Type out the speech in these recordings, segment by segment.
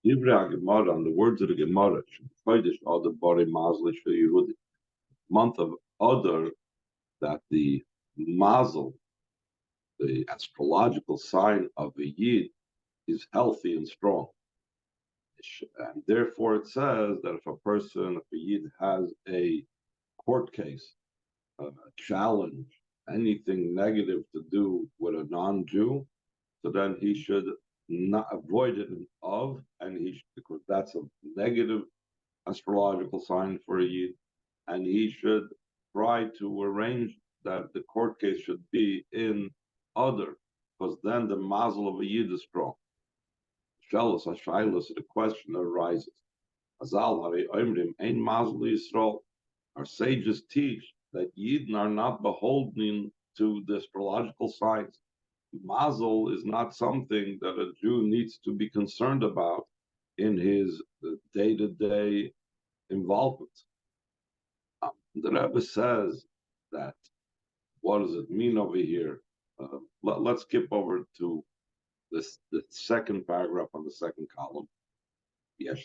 Divrei Gemara, and the words of the Gemara, Chodesh Adar Bari Mazel Yehudi, month of Adar, that the Mazel, the astrological sign of a Yid, is healthy and strong. And therefore it says that if a Yid has a court case, a challenge, anything negative to do with a non-Jew, so then he should not avoid it and he should, because that's a negative astrological sign for a Yid, and he should try to arrange that the court case should be in Adar, because then the mazel of a Yid is strong. Shalos Hashailos, the question arises. Azal Hari Oimrim Ein Mazel Yisrael. Our sages teach that Yidden are not beholden to the astrological signs. Mazel is not something that a Jew needs to be concerned about in his day-to-day involvement. The Rebbe says that, what does it mean over here? Let's skip over to the second paragraph on the second column. You could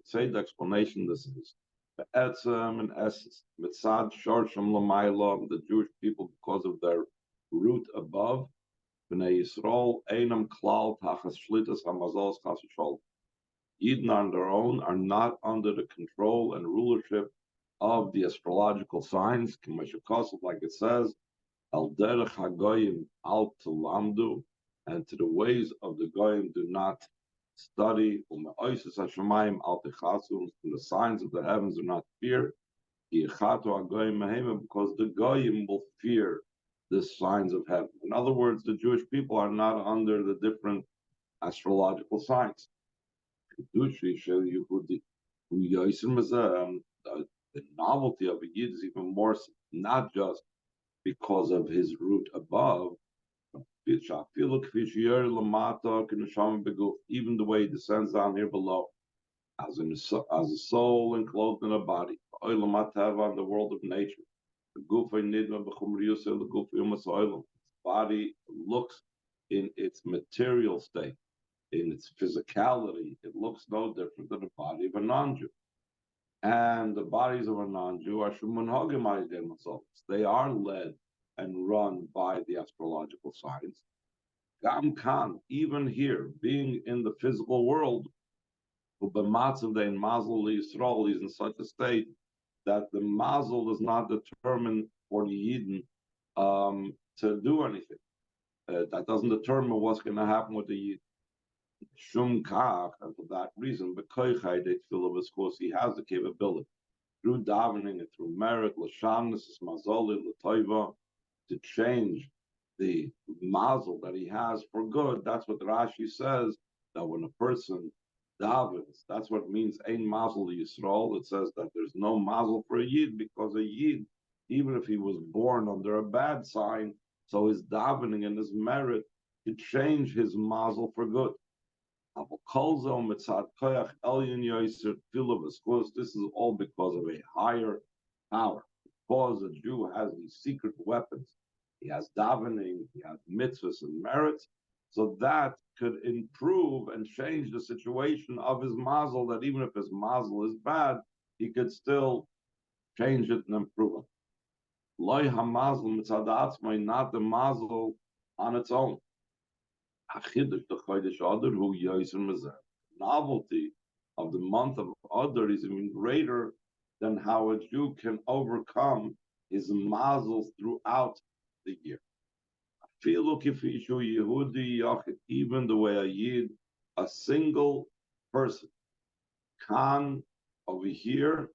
say the explanation this is in essence, mitzad shorsham l'mayla, the Jewish people, because of their root above, b'nei Yisrael einam klal tachas shlitas hamazos chas v'sholem. Yidden on their own are not under the control and rulership of the astrological signs, like it says, al derech hagoyim al tulamdu, and to the ways of the goyim do not study, u'me'oises hashemayim al techasu, and the signs of the heavens do not fear, because the goyim will fear the signs of heaven. In other words, the Jewish people are not under the different astrological signs. The novelty of a Yid is even more, not just because of his root above, even the way he descends down here below, as a soul enclosed in a body, on the world of nature. The body looks in its material state, in its physicality, it looks no different than the body of a non-Jew. And the bodies of a non-Jew are shumanhagim themselves. They are led and run by the astrological signs. Gam Khan, even here, being in the physical world, mazel Yisrael is in such a state that the mazel does not determine for the Yidden to do anything. That doesn't determine what's going to happen with the Yid. Shum kach, and for that reason, because he has the capability through davening and through merit, l'shamnes, mazoli, l'toiva, to change the mazel that he has for good. That's what Rashi says, that when a person davens, that's what it means, ein mazel Yisrael. It says that there's no mazel for a Yid, because a Yid, even if he was born under a bad sign, so his davening and his merit to change his mazel for good. This is all because of a higher power. Because a Jew has these secret weapons, he has davening, he has mitzvahs and merits, so that could improve and change the situation of his mazel, that even if his mazel is bad, he could still change it and improve it. Loi hamazel mitzad atzmai, not the mazel on its own. The novelty of the month of Adar is even greater than how a Jew can overcome his mazels throughout the year. Even the way a Yid, a single person, can over here,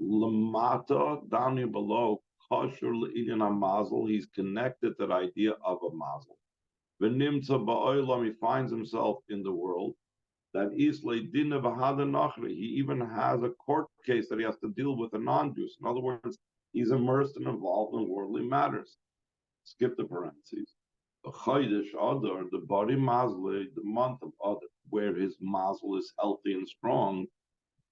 lamata, down here below, kosher le'inyan mazel, he's connected to the idea of a mazel. V'nimtza ba'olam, he finds himself in the world that Islay dina v'hada nachri, he even has a court case that he has to deal with a non-Jews. In other words, he's immersed and involved in worldly matters. Skip the parentheses. The Chodesh Adar, the body mazle, the month of Adar, where his mazel is healthy and strong,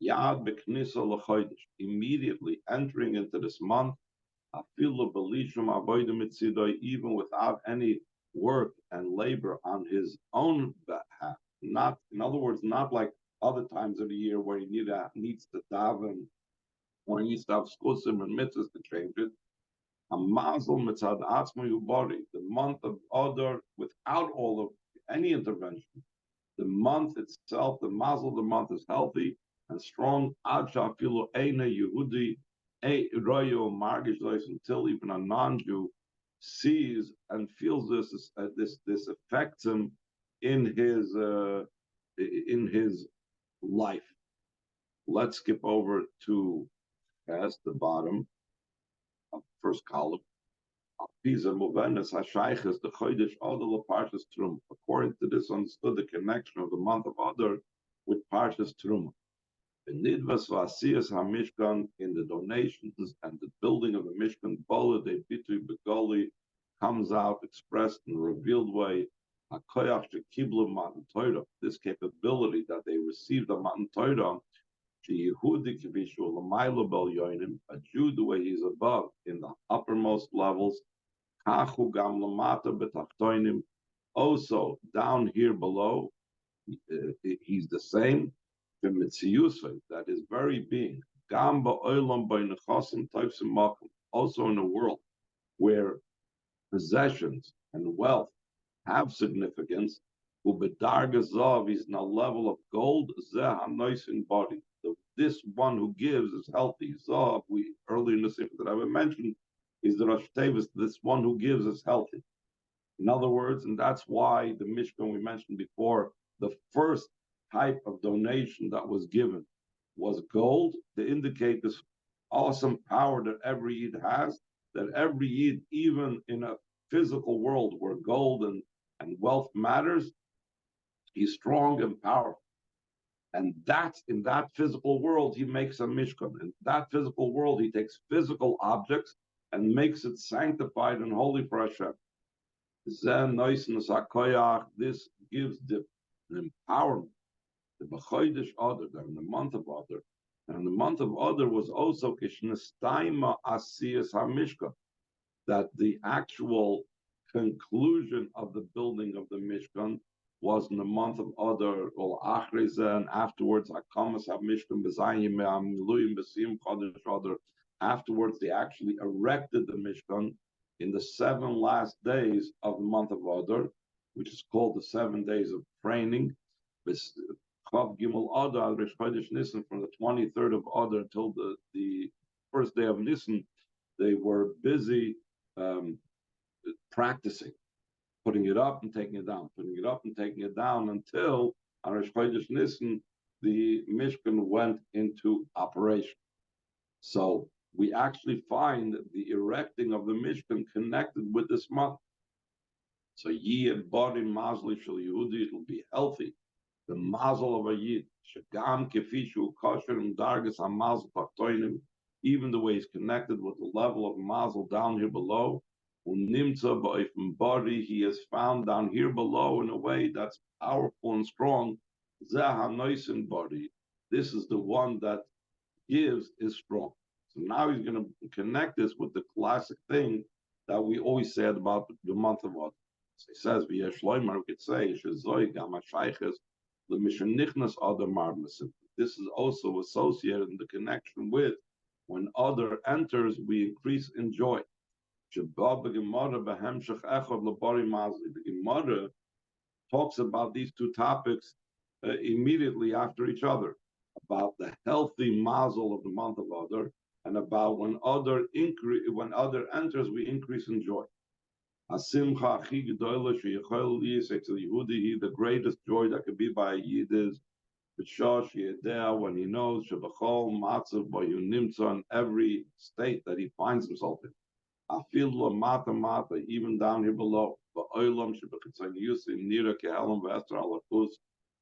yad beknisa l'chodesh, immediately entering into this month, afilu belishum avodim mitzidoi, even without any work and labor on his own behalf, Not, in other words, not like other times of the year where he needs to daven or he needs to have skusim and mitzvahs to change it. A mazel mitzad atzma yubari, the month of Adar, without all of any intervention. The month itself, the mazel of the month is healthy and strong. Ad shafilu eina Yehudi royo margish until even a non-Jew sees and feels this affects him in his life. Let's skip over to past the bottom of the first column. According to this, understood the connection of the month of Adar with Parshas Terumah. The Nidvas Vasiyas HaMishkan in the donations and the building of the Mishkan, Bola de Bitui Begoli comes out expressed in a revealed way. HaKoyach Shekiblu Matan Torah, this capability that they received the Matan Torah, Yehudi Kivishu Lamaylo Bel Yoinim, a Jew the way he's above in the uppermost levels. Kachu Gam Lamata Betachtoinim, also down here below, he's the same. That is very being. Also in a world where possessions and wealth have significance, Ubedargazov is in a level of gold, in body. This one who gives is healthy. Zav, we earlier in the Simcha that I mentioned, is the Rosh Tevis, this one who gives is healthy. In other words, and that's why the Mishkan we mentioned before, the first type of donation that was given was gold to indicate this awesome power that every Yid has, that every Yid, even in a physical world where gold and wealth matters, he's strong and powerful. And that's in that physical world, he makes a Mishkan. In that physical world, he takes physical objects and makes it sanctified and holy for Hashem. This gives the empowerment. The B'chodesh Adar, in the month of Adar, and the month of Adar was also Kishnestaima Asiyas HaMishkan, that the actual conclusion of the building of the Mishkan was in the month of Adar, or Achreza, and afterwards Hakamas HaMishkan B'Zayim Me'amiluim B'Siyim Chodesh Adar. Afterwards, they actually erected the Mishkan in the 7 last days of the month of Adar, which is called the 7 days of training. Chav Gimel Adar, Rish Chodesh Nisan, from the 23rd of Adar until the first day of Nisan, they were busy practicing, putting it up and taking it down, putting it up and taking it down until on Rish Chodesh Nisan, the Mishkan went into operation. So we actually find the erecting of the Mishkan connected with this month. So Yid body Mazli Shal Yehudi, it will be healthy. The mazel of a Yid, Shagam Kefishu Kosher and Dargas HaMazel Paktoinim, even the way he's connected with the level of mazel down here below. Unimtza Ba'ifim body, he is found down here below in a way that's powerful and strong. Zeh HaNoisin body, this is the one that gives is strong. So now he's going to connect this with the classic thing that we always said about the month of Adar. So he says, V'yesh we could say, Shezoi Gam HaShayches, the Mishanichnas Adar Marmasim. This is also associated in the connection with when Adar enters, we increase in joy. The Gemara talks about these two topics immediately after each other, about the healthy mazel of the month of Adar, and about when Adar enters, we increase in joy. Simcha the greatest joy that could be by a Yid is when he knows in every state that he finds himself in. Even down here below.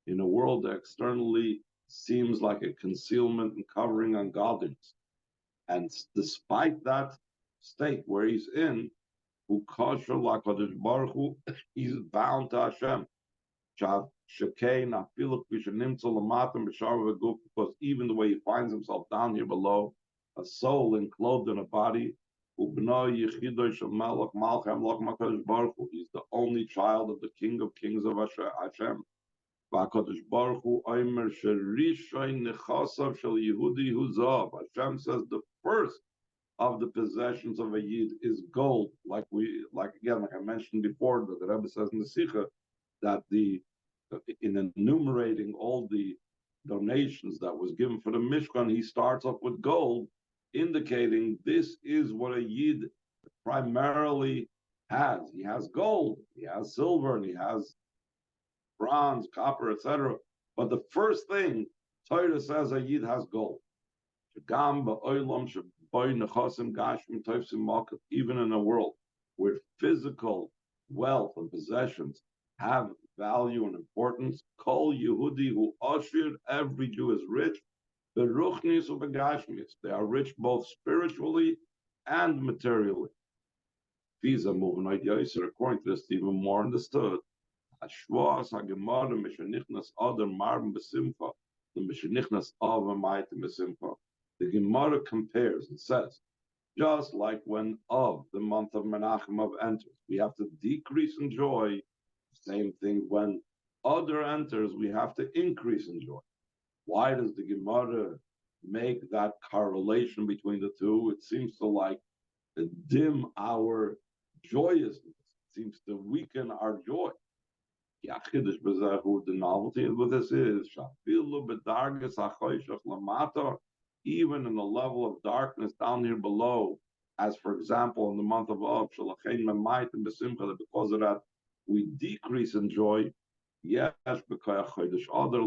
In a world that externally seems like a concealment and covering on godliness. And despite that state where he's in, he's bound to Hashem. Because even the way he finds himself down here below, a soul enclosed in a body, he's the only child of the King of Kings of Hashem. V'Hakadosh Baruch Hu Omer Sherishayin Nechasav Shel Yehudi Hu Zav. Hashem says the first of the possessions of a Yid is gold, like I mentioned before, that the Rebbe says in the Sicha, that in enumerating all the donations that was given for the Mishkan, he starts off with gold, indicating this is what a Yid primarily has. He has gold, he has silver, and he has bronze, copper, etc. But the first thing Torah says a Yid has gold. Even in a world where physical wealth and possessions have value and importance, Kol Yehudi hu Ashir, every Jew is rich. The Ruchnis of Begashmis, they are rich both spiritually and materially. Visa moving ideas, according to this, even more understood. Ashwas Hagemara Mishanichnas Adar Marm Besimcha, the Mishanichnas of a might Besimcha. The Gemara compares and says, just like when of the month of Menachem of enters, we have to decrease in joy. Same thing when other enters, we have to increase in joy. Why does the Gemara make that correlation between the two? It seems to dim our joyousness. It seems to weaken our joy. The novelty of this is even in the level of darkness down here below, as for example in the month of Av, because of that we decrease in joy. Yes, because other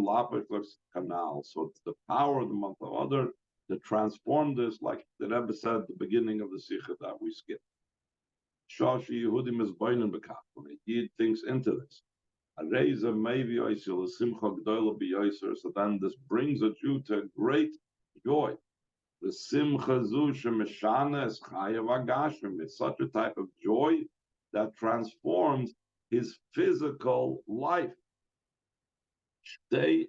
canal. So it's the power of the month of Adar to transform this, like the Rebbe said at the beginning of the Sikha that we skipped. Shashi Yehudim is boinen bekach. When a Yid thinks into this, a reza maybe oisil a simcha gdoila b'yoser. So then this brings a Jew to great joy. The simcha zu shemeshana es chayav agashim. It's such a type of joy that transforms his physical life. A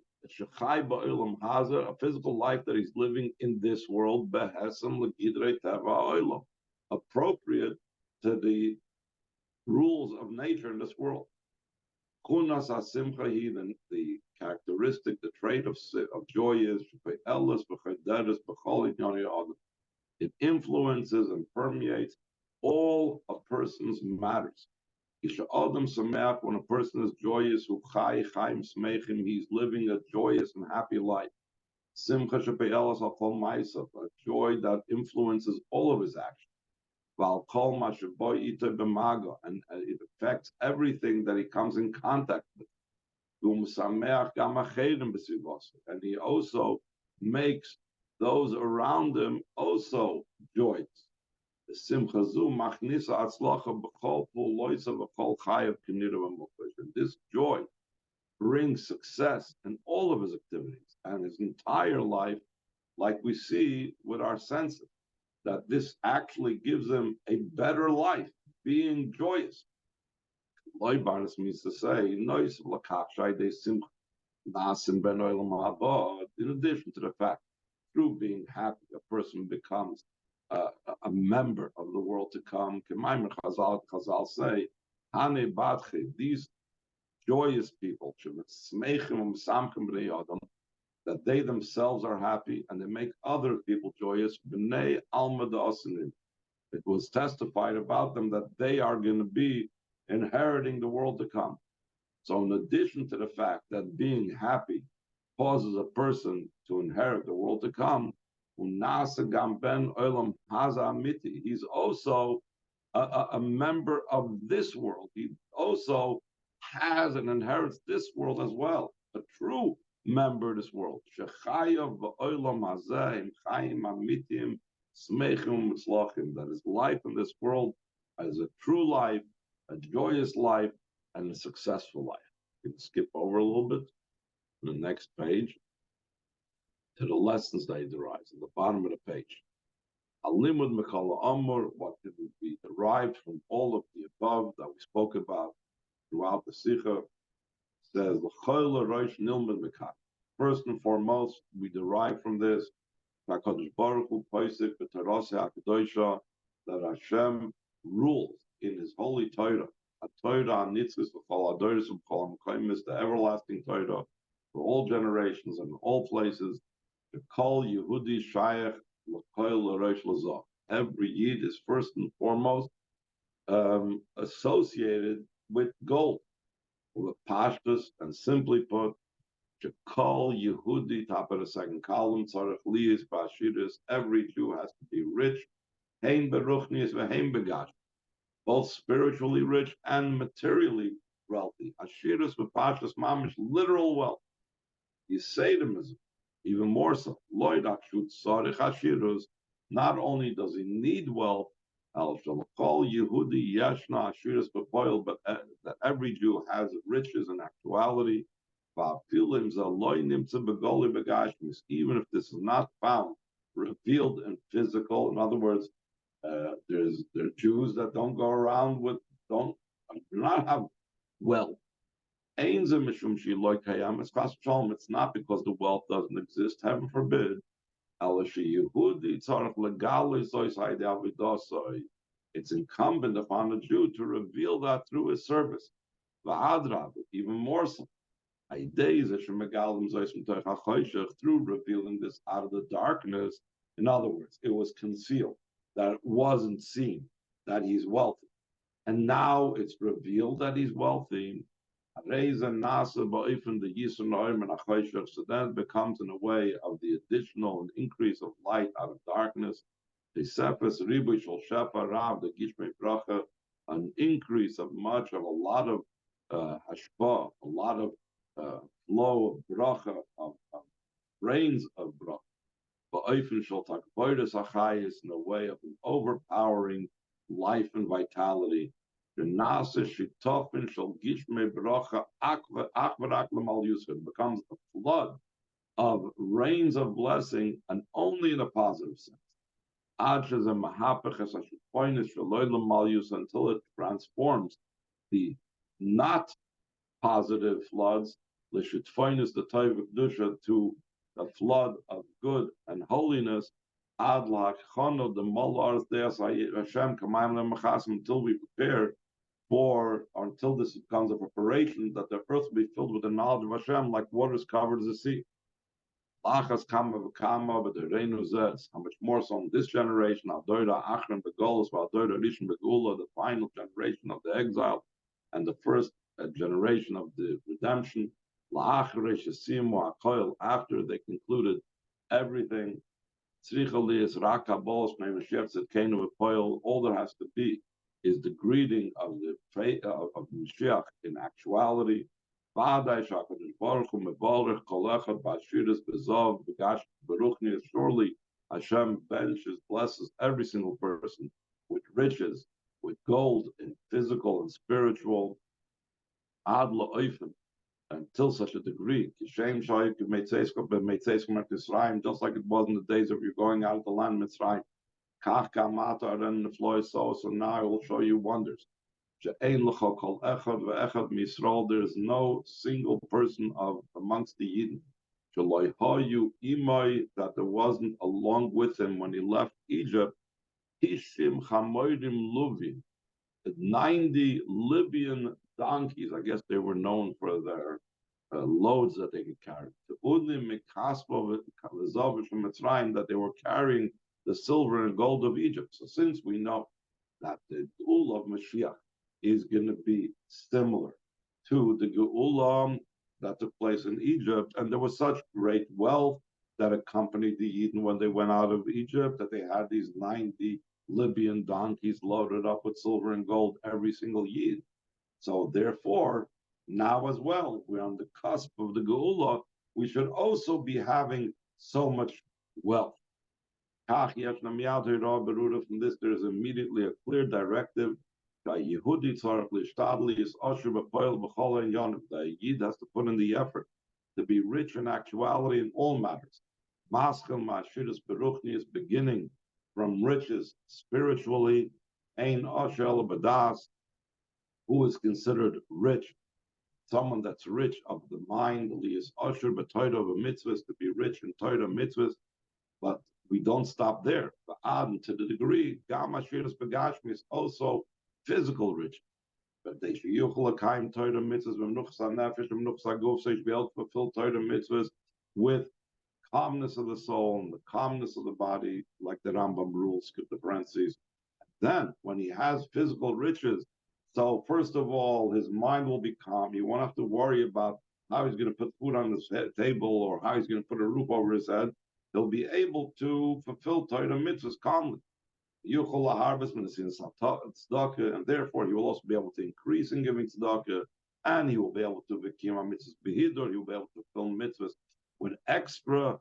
physical life that he's living in this world, appropriate to the rules of nature in this world. The characteristic, the trait of joy is it influences and permeates all a person's matters. When a person is joyous, he's living a joyous and happy life. Simcha a joy that influences all of his actions. And it affects everything that he comes in contact with. And he also makes those around him also joyous. This joy brings success in all of his activities and his entire life, like we see with our senses, that this actually gives him a better life, being joyous. Loibanis means to say, in addition to the fact, through being happy, a person becomes a member of the world to come. Chazal say, these joyous people, that they themselves are happy and they make other people joyous. It was testified about them that they are going to be inheriting the world to come. So in addition to the fact that being happy causes a person to inherit the world to come, he's also a member of this world. He also has and inherits this world as well, a true member of this world. That his life in this world is a true life, a joyous life, and a successful life. You can skip over a little bit to the next page to the lessons that he derives at the bottom of the page. Alimud Mekala Amur, what can be derived from all of the above that we spoke about throughout the Sikha, says first and foremost, we derive from this that Hashem rules in his holy Torah a Torah nitzvus v'chol adoros v'chol hamkoyim, the everlasting Torah for all generations and all places. The kol Yehudi shayach l'koil l'rosh l'zah. Every Yid is first and foremost associated with gold, with pashtus, and simply put, Kol Yehudi, top of the second column, tzarech liyis b'ashiris. Every Jew has to be rich, hein beruchnius v'hein begash, both spiritually rich and materially wealthy. Ashiris v'pashtus mamish, literal wealth. Yisaidimism, even more so. Loidak shut tzarech ashirus. Not only does he need wealth, al shalakol Yehudi yeshna ashiris b'poil, but that every Jew has riches in actuality. Even if this is not found revealed in physical, in other words, there are Jews that don't go around with do not have wealth. It's not because the wealth doesn't exist, heaven forbid. It's incumbent upon a Jew to reveal that through his service. Even more so. Through revealing this out of the darkness. In other words, it was concealed, that it wasn't seen, that he's wealthy. And now it's revealed that he's wealthy. So then it becomes in a way of the additional and increase of light out of darkness. An increase of much of a lot of hashpah, a lot of flow of bracha, of rains of bracha. In the way of an overpowering life and vitality. It becomes a flood of rains of blessing, and only in a positive sense. Until it transforms the not positive floods, the to a flood of good and holiness, until we prepare for, or until this becomes a preparation that the earth will be filled with the knowledge of Hashem, like waters covers the sea. How much more so in this generation, the final generation of the exile, and the first generation of the redemption, after they concluded everything. All there has to be is the greeting of the of Mashiach in actuality. Surely Hashem benches, blesses every single person with riches, with gold, in physical and spiritual, until such a degree, just like it was in the days of you going out of the land Mitzrayim. So now I will show you wonders. There is no single person amongst the Yidden that there wasn't along with him when he left Egypt. 90 Libyan donkeys. I guess they were known for their loads that they could carry. That they were carrying the silver and gold of Egypt. So since we know that the Geula of Mashiach is going to be similar to the Geula that took place in Egypt, and there was such great wealth that accompanied the Eden when they went out of Egypt, that they had these 90 Libyan donkeys loaded up with silver and gold every single year. So therefore, now as well, we're on the cusp of the Geula, we should also be having so much wealth. From this, there is immediately a clear directive. The Yid has to put in the effort to be rich in actuality in all matters. Beginning from riches spiritually, who is considered rich, someone that's rich of the mind, to be rich in Torah mitzvahs, but we don't stop there. To the degree, is also physical riches. But they should yuchel kaim Torah mitzvahs v'mnuchas hanefesh v'mnuchas haguf, so you should be able to fulfill Torah mitzvahs with calmness of the soul and the calmness of the body, like the Rambam rules, skip the parentheses. Then, when he has physical riches, so first of all, his mind will be calm. He won't have to worry about how he's going to put food on his table or how he's going to put a roof over his head. He'll be able to fulfill Torah mitzvahs calmly. Yuchol harvest when it's in tzedakah, and therefore he will also be able to increase in giving tzedakah, and he will be able to v'kima mitzvahs behidur. He will be able to fulfill mitzvahs with extra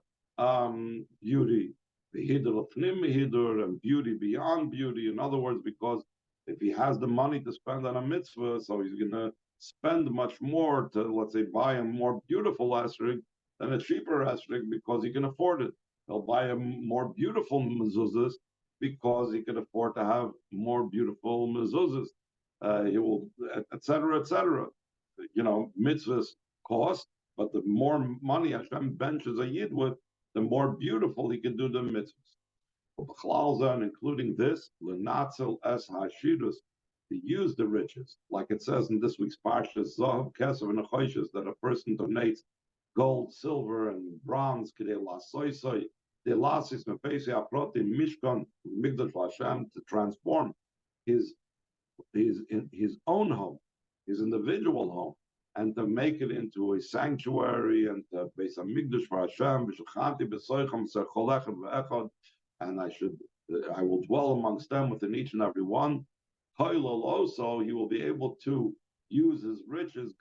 beauty, behidur l'pnim behidur, and beauty beyond beauty. In other words, because if he has the money to spend on a mitzvah, so he's going to spend much more to, let's say, buy a more beautiful esrog than a cheaper esrog because he can afford it. He'll buy a more beautiful mezuzahs because he can afford to have more beautiful mezuzahs. He will, etc., etc. Mitzvahs cost, but the more money Hashem benches a yid with, the more beautiful he can do the mitzvahs. And including this, lenatzel es hashidus, to use the riches, like it says in this week's parsha, zahav kesav and achoishes, that a person donates gold, silver, and bronze, kedei lasoisoi, the lasis mefesi aproti mishkan migdash Hashem, to transform his own home, his individual home, and to make it into a sanctuary and to base a migdash for Hashem, and I will dwell amongst them within each and every one. Also, he will be able to use his riches,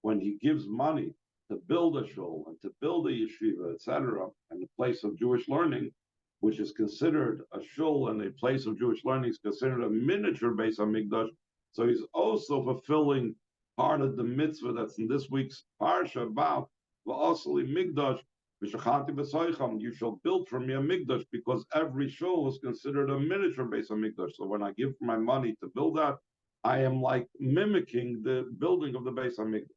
when he gives money to build a shul and to build a yeshiva, etc., and a place of Jewish learning, which is considered a shul and a place of Jewish learning is considered a miniature Beis HaMikdash. So he's also fulfilling part of the mitzvah that's in this week's parsha about v'asli Mikdash v'shachanti b'soicham. You shall build for me a Mikdash, because every shul is considered a miniature Beis HaMikdash. So when I give my money to build that, I am like mimicking the building of the Beis HaMikdash.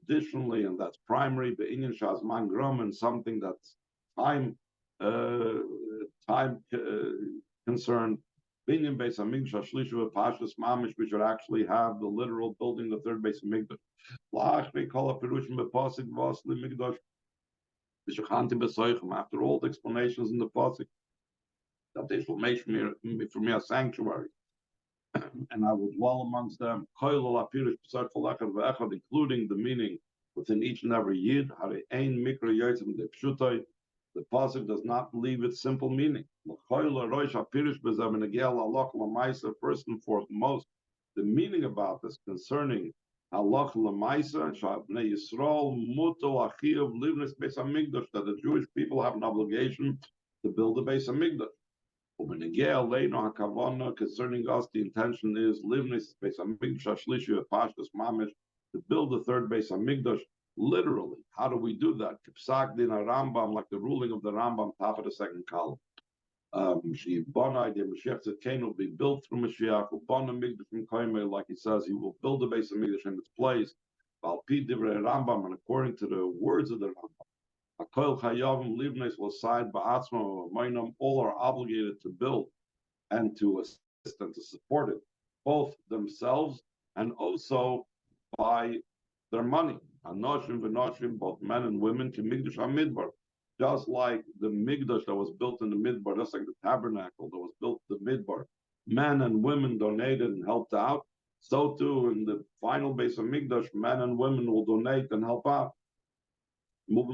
Additionally, and that's primary, the Inyan Shazman Grom, and something that's time concerned. Binyan Beis Hamikdash Shlishu Pashas Mamish, we should actually have the literal building the third Beis Hamikdash. La'achri Kol HaPirushim BePasik V'Asli Mikdash V'Shachanti B'Soichem. After all the explanations in the Pasik, that they shall make for me a sanctuary, and I will dwell amongst them, including the meaning within each and every yid. The pasuk does not leave its simple meaning. First and foremost, the meaning about this concerning halach lemaisa that the Jewish people have an obligation to build the Beis HaMikdash. Concerning us, the intention is to build the third Beis HaMikdash literally. How do we do that? Like the ruling of the Rambam, top of the second column. The Mashiach will be built through Mashiach. Like he says, he will build the Beis HaMikdash in its place. And according to the words of the Rambam, all are obligated to build and to assist and to support it, both themselves and also by their money. Both men and women, just like the Migdash that was built in the Midbar, just like the tabernacle that was built in the Midbar, men and women donated and helped out. So too in the final Beis HaMikdash, men and women will donate and help out. So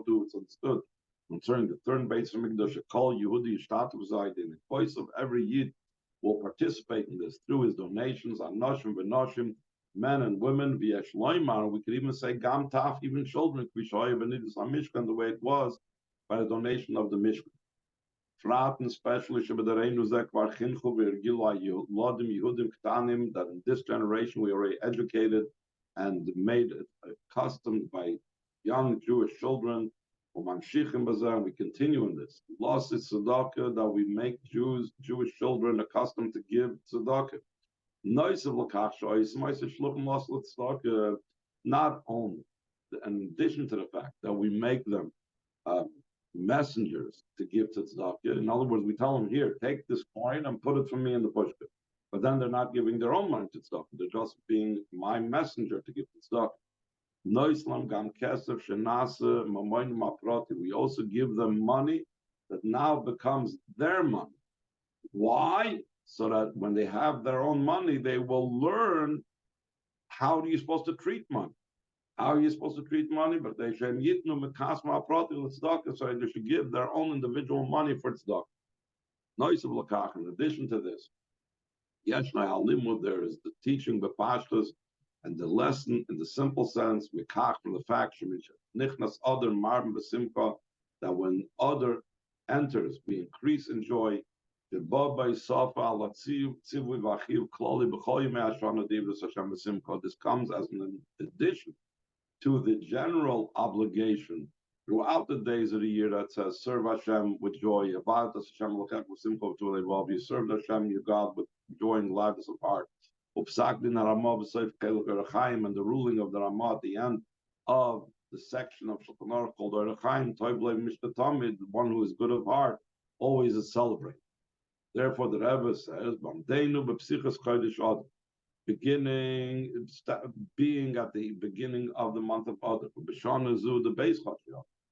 too it's understood concerning the third Beis HaMikdash, Kol Yehudi Yishtatev Zayin, the voice of every Yid will participate in this through his donations, Anoshim v'Noshim, men and women, v'yesh loymar, we could even say Gam Taf, even children, Kvishoy Benidus HaMishkan, the way it was by the donation of the Mishkan. Fraten, especially Shebedereinu Zekvar Chinchu v'Ergilu Lodim Yehudim Ktanim, that in this generation we already educated and made accustomed by young Jewish children. And we continue in this. Lost is tzedakah, that we make Jewish children accustomed to give tzedakah. Not only, in addition to the fact that we make them um, messengers to give to tzedakah. In other words, we tell them, here, take this coin and put it for me in the pushpit. But then they're not giving their own money to tzedakah. They're just being my messenger to give to tzedakah. Noislam gam kesef shenase mamonim aproti. We also give them money that now becomes their money. Why? So that when they have their own money, they will learn how are you supposed to treat money. How are you supposed to treat money? But they should yitnu mekasma aproti l'tzedakah, so they should give their own individual money for tzedakah. Noisav l'kach. In addition to this, yeshnai halimud, there is the teaching b'pashtus, and the lesson in the simple sense, mikach, from the fact nichnas other marvin b'simcha, that when other enters, we increase in joy. This comes as an addition to the general obligation throughout the days of the year that says, serve Hashem with joy. You serve Hashem, your God, with joy and gladness of heart. And the ruling of the Ramah at the end of the section of Shulchan Aruch called Orach Chaim, the one who is good of heart, always is celebrated. Therefore, the Rebbe says, being at the beginning of the month of Adar,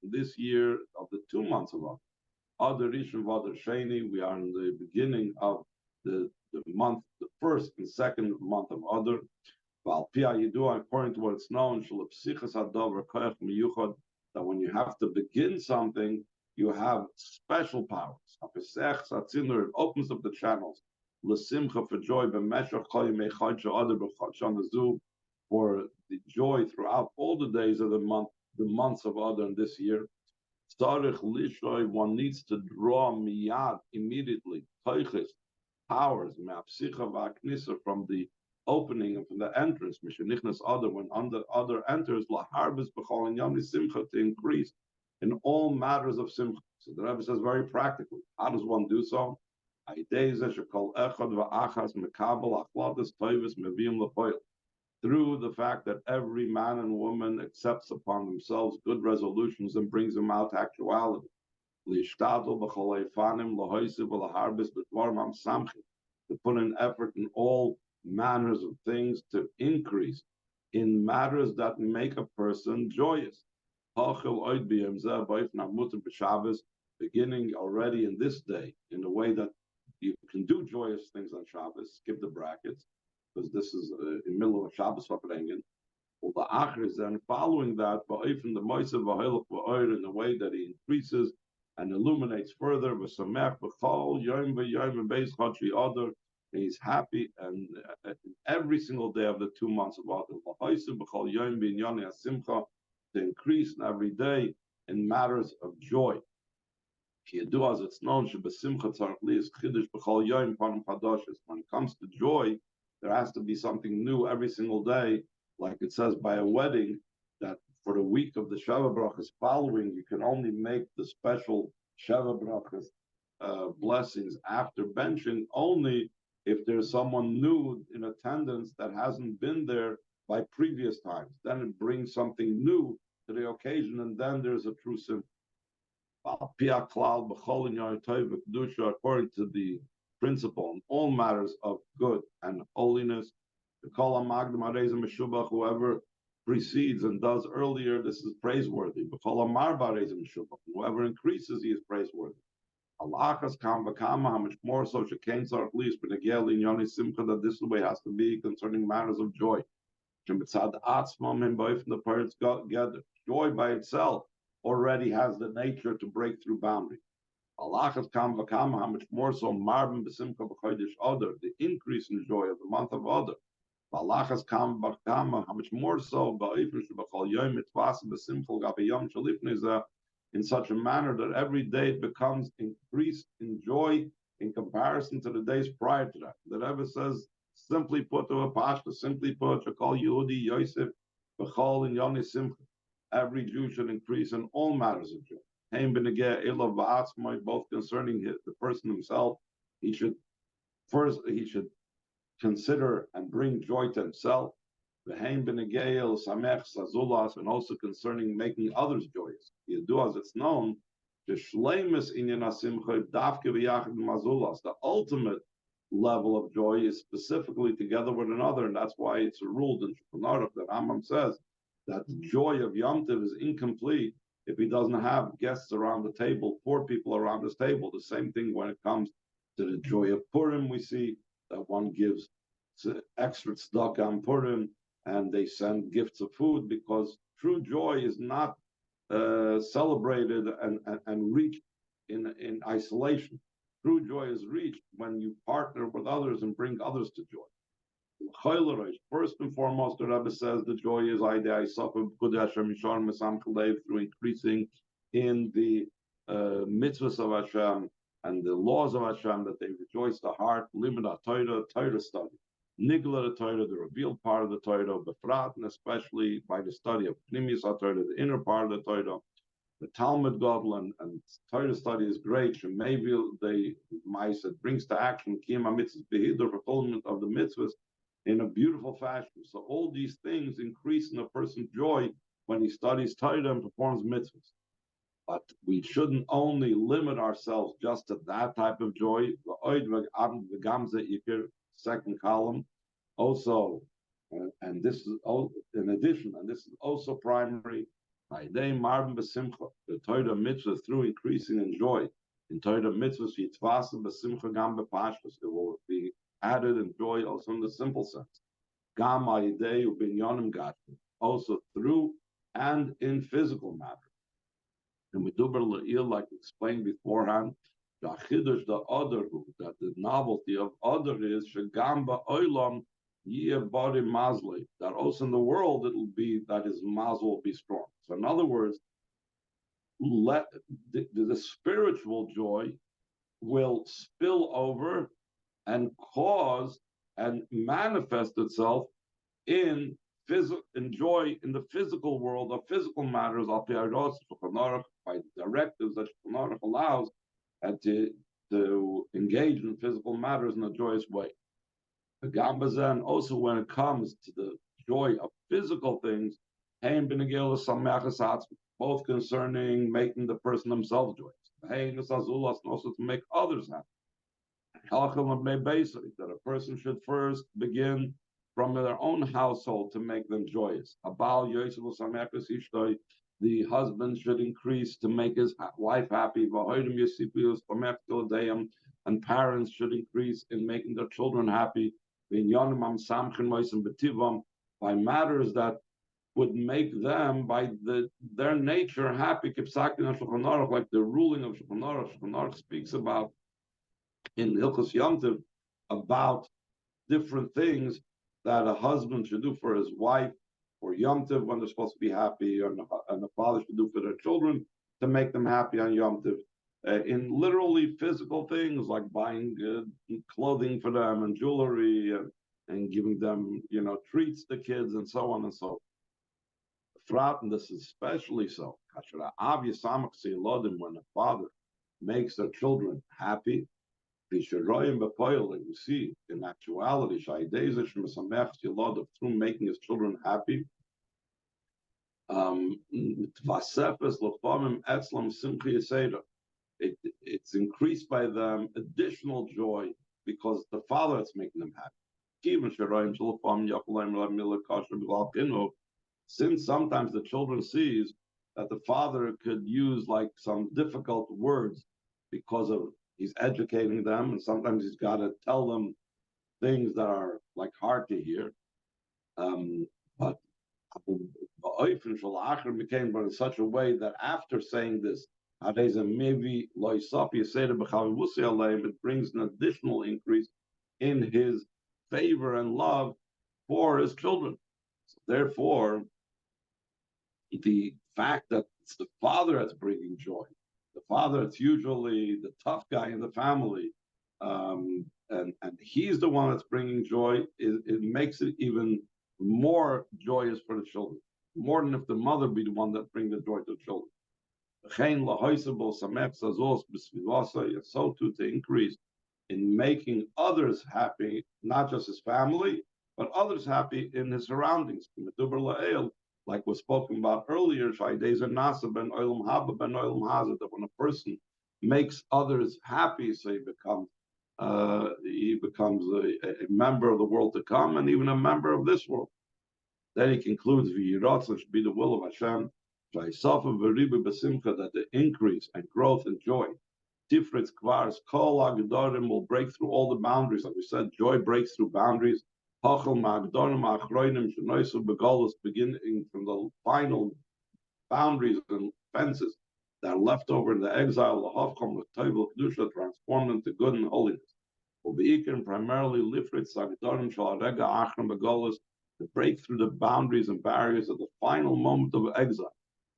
this year of the 2 months of Adar, Adar Rishon Adar Sheni, we are in the beginning of the month, the first and second month of Adar. According to what it's known, that when you have to begin something, you have special powers. It opens up the channels. For joy, for the joy throughout all the days of the months of Adar in this year. One needs to draw miyad immediately, powers, from the opening and from the entrance, when other enters, to increase in all matters of Simcha. So the Rebbe says very practically, how does one do so? Through the fact that every man and woman accepts upon themselves good resolutions and brings them out to actuality. To put in effort in all manners of things to increase in matters that make a person joyous. Beginning already in this day, in a way that you can do joyous things on Shabbos, skip the brackets, because this is in the middle of Shabbos V'Prengen. Well, the Acher is then following that, in the way that he increases and illuminates further. He's happy and every single day of the 2 months of Adar. To increase in every day in matters of joy. As it's known, when it comes to joy, there has to be something new every single day, like it says by a wedding, that for the week of the Sheva Brachas following, you can only make the special Sheva Brachas blessings after benching only if there's someone new in attendance that hasn't been there by previous times. Then it brings something new to the occasion, and then there's a true sin. According to the principle in all matters of good and holiness, whoever precedes and does earlier, this is praiseworthy. Whoever increases, he is praiseworthy. How much more so that this way has to be concerning matters of joy. The parents together. Joy by itself already has the nature to break through boundaries. How much more so the increase in joy of the month of Adar. How much more so in such a manner that every day it becomes increased in joy in comparison to the days prior to that. The Rebbe says, simply put, to a pashta, simply put, Shekol Yehudi Yosef B'chol in Yoni Simcha. Every Jew should increase in all matters of joy. Hein b'negeh ilav ba'atzmai, both concerning the person himself. He should consider and bring joy to himself. V'hein b'negeil samech sazulas, and also concerning making others joyous. Yedu, as it's known, the shleimus inyan hasimcha davke v'yachid mazulas. The ultimate level of joy is specifically together with another, and that's why it's ruled in Shulchan Aruch that Rambam says that the joy of Yom Tov is incomplete if he doesn't have guests around the table, poor people around his table. The same thing when it comes to the joy of Purim. We see that one gives extra tzedakah on Purim, and they send gifts of food, because true joy is not celebrated and reached in isolation. True joy is reached when you partner with others and bring others to joy. First and foremost, the Rebbe says the joy is through increasing in the mitzvahs of Hashem and the laws of Hashem, that they rejoice the heart, limit Torah study. Nigla the Torah, the revealed part of the Torah, befrat, and especially by the study of Pnimius HaTorah, the inner part of the Torah, the Talmud Gadol, and Torah study is great. Maybe the Ma'aseh brings to action Kiyum HaMitzvahs, the fulfillment of the mitzvahs in a beautiful fashion. So all these things increase in a person's joy when he studies Torah and performs mitzvahs. But we shouldn't only limit ourselves just to that type of joy. Second column, also, and this is in addition, and this is also primary. The Torah mitzvah, through increasing in joy in Torah mitzvahs, it will be added in joy also in the simple sense. Also through and in physical matter. And we do, like explained beforehand, the other, that the novelty of other is shegamba oilam body mazli, that also in the world it will be that his mazel will be strong. So in other words, let the spiritual joy will spill over and cause and manifest itself in joy in the physical world of physical matters by directives that Shulchan Aruch allows, and to engage in physical matters in a joyous way. And also when it comes to the joy of physical things, both concerning making the person themselves joyous, and also to make others happy. That a person should first begin from their own household to make them joyous. The husband should increase to make his wife happy, and parents should increase in making their children happy by matters that would make them, by their nature, happy. Like the ruling of Shulchan Aruch. Shulchan Aruch speaks about in Hilchos Yom Tov about different things that a husband should do for his wife, or Yom Tov when they're supposed to be happy, and the father should do for their children to make them happy on Yom Tov. In literally physical things like buying clothing for them and jewelry, and giving them, treats to kids and so on and so forth. And this is especially so when a father makes their children happy. We see in actuality, through making his children happy, it's increased by them additional joy because the father is making them happy. Since sometimes the children sees that the father could use like some difficult words because of he's educating them, and sometimes he's got to tell them things that are like hard to hear. But became in such a way that after saying this, it brings an additional increase in his favor and love for his children. So therefore, the fact that it's the father that's bringing joy, the father, it's usually the tough guy in the family, and he's the one that's bringing joy. It makes it even more joyous for the children, more than if the mother be the one that brings the joy to the children. So too, to increase in making others happy, not just his family, but others happy in his surroundings. Like was spoken about earlier, that when a person makes others happy, so he becomes a member of the world to come and even a member of this world. Then he concludes, "V'yiratza should be the will of Hashem, that the increase and growth and joy, tifritz kvaris kol hagdorim will break through all the boundaries." Like we said, joy breaks through boundaries. Hachal ma'agdorim ha'achroinim shenoisu begolus, beginning from the final boundaries and fences that are left over in the exile, lahafcham l'toivel kedusha, transformed into good and holiness. Ubeikrim primarily lifritz hagdorim shal rega achram begolus, to break through the boundaries and barriers of the final moment of exile.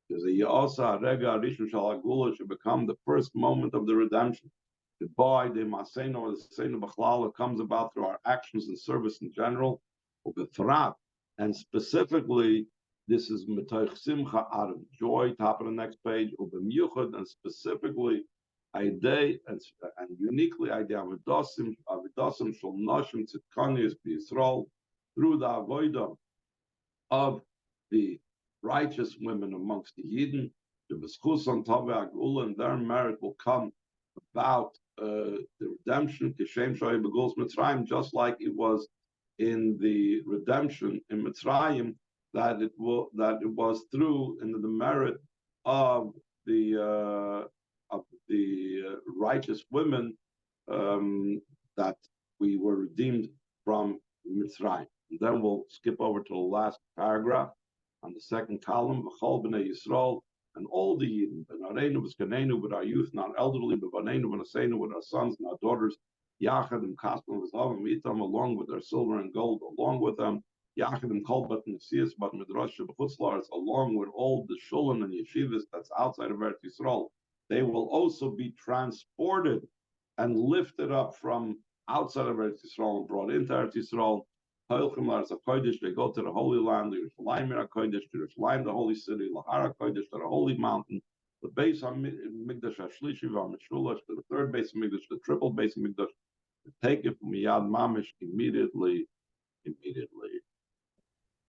Because the Ya'asa Rega Rishon Shal Agula should become the first moment of the redemption. The boy, the Maseno, or the Seno Bachlala comes about through our actions and service in general, or the Thrat, and specifically, this is Metoich Simcha, out of joy, top of the next page, or the Myuchad, and specifically, Aidei, and uniquely, Aidei Avidosim Shal Noshim Tzidkanius B'Yisrael, through the avodah of the righteous women amongst the Yidden, the B'schus on Taveh Agula, and their merit will come about the redemption, Kishem Shoy B'Guls Mitzrayim, just like it was in the redemption in Mitzrayim, that it was through in the merit of the righteous women that we were redeemed from Mitzrayim. And then we'll skip over to the last paragraph on the second column. V'chol b'nei Yisrael, and all the Yidden, b'nareinu v'zkanenu, with our youth, not elderly, b'vaneinu v'naseinu, with our sons and our daughters, yachadim kaspim v'zlavim itam, along with their silver and gold, along with them, yachadim kol bat nesias bat midrash b'chutzlaretz, along with all the shulim and yeshivas that's outside of Eretz Yisrael. They will also be transported and lifted up from outside of Eretz Yisrael and brought into Eretz Yisrael. They go to the Holy Land, the Yerushalayim HaKodesh, to Yerushalayim, the Holy City, Lahar HaKodesh, to the Holy Mountain, the base of Mikdash HaShlishi VaMishulash, to the third base of Mikdash, the triple base of Mikdash, to take it from Yad Mamish immediately.